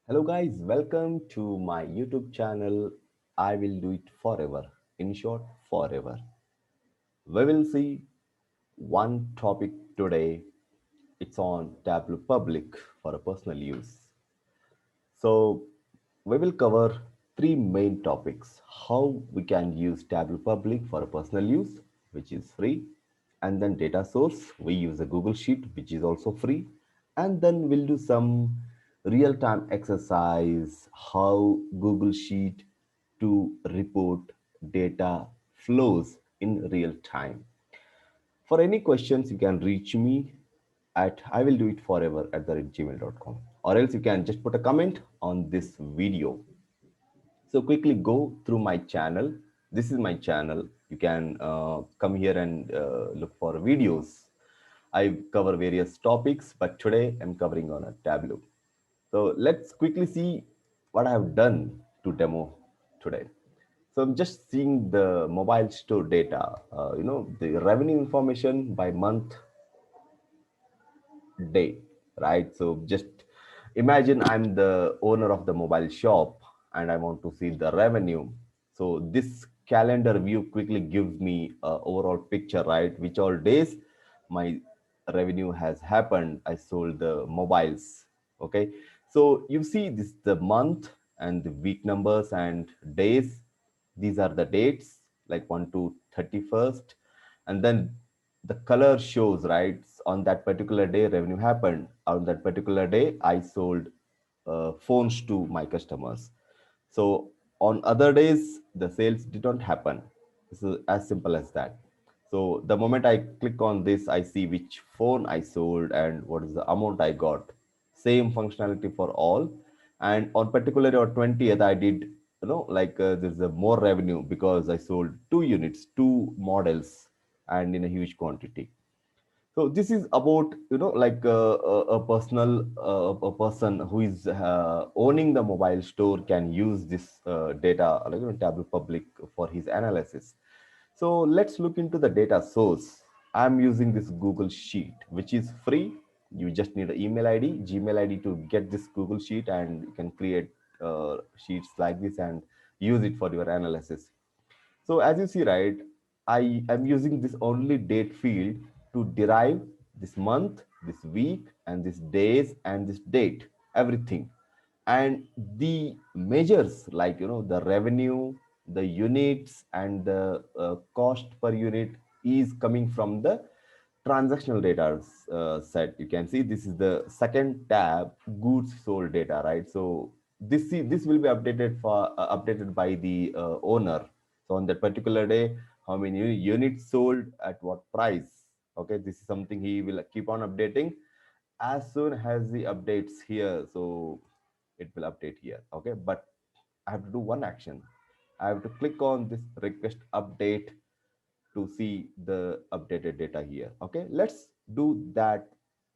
Hello guys, welcome to my YouTube channel. I will do it forever. In short, forever. We will see one topic today. It's on Tableau Public for a personal use. So we will cover three main topics: how we can use Tableau Public for a personal use, which is free, and then data source. We use a Google Sheet, which is also free, and then we'll do some real-time exercise, how Google Sheet to report data flows in real time. For any questions, you can reach me at I will do it forever at the gmail.com, or else you can just put a comment on this video. So quickly go through my channel. This is my channel. You can come here and look for videos. I cover various topics, but today I'm covering on a Tableau. So let's quickly see what I have done to demo today. So I'm just seeing the mobile store data, the revenue information by month, day, right? So just imagine I'm the owner of the mobile shop and I want to see the revenue. So this calendar view quickly gives me a overall picture, right? Which all days my revenue has happened. I sold the mobiles. Okay. So you see this the month and the week numbers and days. These are the dates like 1 to 31st, and then the color shows, right, on that particular day revenue happened. On that particular day I sold phones to my customers. So on other days the sales did not happen. This is as simple as that. So the moment I click on this, I see which phone I sold and what is the amount I got. Same functionality for all. And on particularly on 20th, I did, there's a more revenue because I sold two units, two models, and in a huge quantity. So this is about, a personal, a person who is owning the mobile store can use this data, Tableau Public for his analysis. So let's look into the data source. I'm using this Google Sheet, which is free. You just need an email ID, Gmail ID to get this Google Sheet, and you can create sheets like this and use it for your analysis. So as you see, right, I am using this only date field to derive this month, this week, and this days and this date, everything. And the measures like the revenue, the units, and the cost per unit is coming from the transactional data set. You can see this is the second tab, goods sold data, right? So this will be updated for updated by the owner. So on that particular day, how many units sold at what price? Okay, this is something he will keep on updating as soon as he updates here. So it will update here. Okay, but I have to do one action. I have to click on this request update to see the updated data here. Okay, let's do that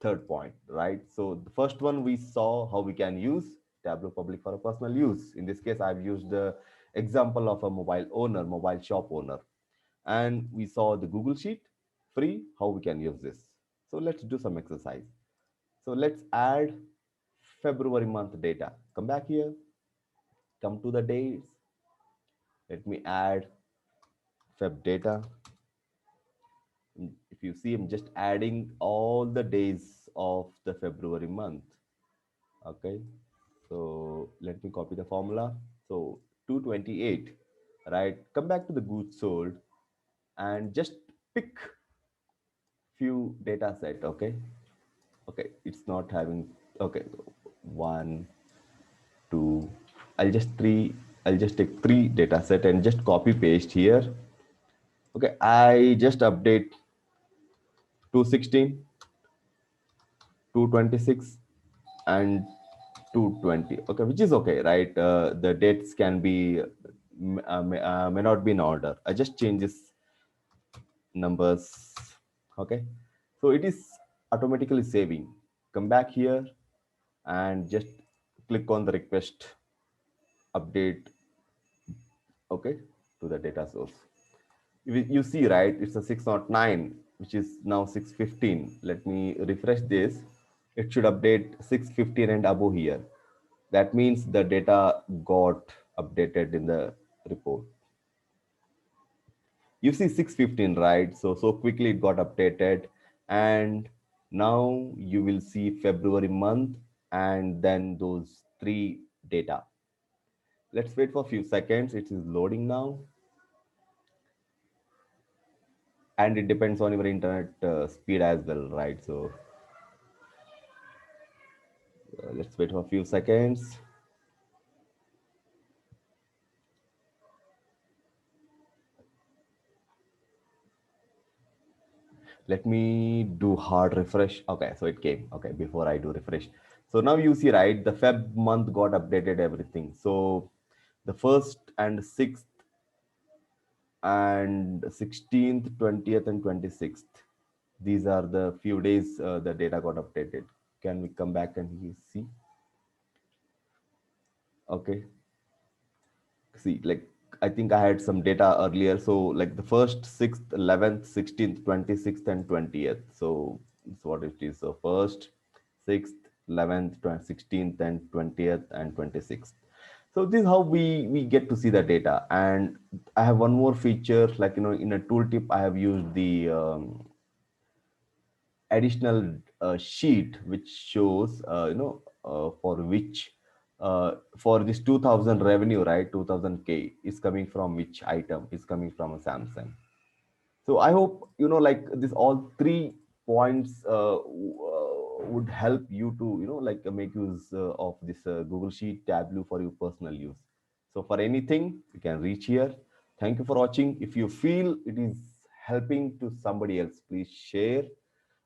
third point, right? So the first one, we saw how we can use Tableau Public for a personal use. In this case, I've used the example of a mobile owner, mobile shop owner, and we saw the Google Sheet free, how we can use this. So let's do some exercise. So let's add February month data. Come back here, come to the dates. Let me add Feb data. If you see, I'm just adding all the days of the February month. Okay, so let me copy the formula. So 228, right? Come back to the goods sold and just pick few data set. Okay, it's not having. Okay, one, two. I'll just take three data set and just copy paste here. Okay, I just update 216, 226, and 220. Okay, which is okay, right? The dates can be may not be in order. I just change this numbers. Okay, so it is automatically saving. Come back here and just click on the request update. Okay, to the data source. You see, right, it's a 609, which is now 615. Let me refresh this. It should update 615 and above here. That means the data got updated in the report. You see 6:15, right? So quickly it got updated, and now you will see February month, and then those three data. Let's wait for a few seconds. It is loading now, and it depends on your internet speed as well, right? So let's wait for a few seconds. Let me do hard refresh. Okay, so it came. Okay, before I do refresh. So now you see, right, the Feb month got updated everything. So the first and sixth and 16th, 20th, and 26th. These are the few days the data got updated. Can we come back and see? Okay. See, like I think I had some data earlier. So like the first, 6th, 11th, 16th, 26th, and 20th. So it's what it is. So first, 6th, 11th, 16th, and 20th, and 26th. So this is how we get to see the data. And I have one more feature, like in a tooltip I have used the additional sheet which shows for which for this 2000 revenue, right, 2000K is coming from which item, is coming from a Samsung. So I hope like this all three points would help you to like make use of this Google Sheet, Tableau for your personal use. So for anything you can reach here. Thank you for watching. If you feel it is helping to somebody else, please share,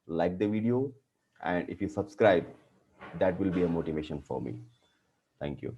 like the video, and if you subscribe, that will be a motivation for me. Thank you.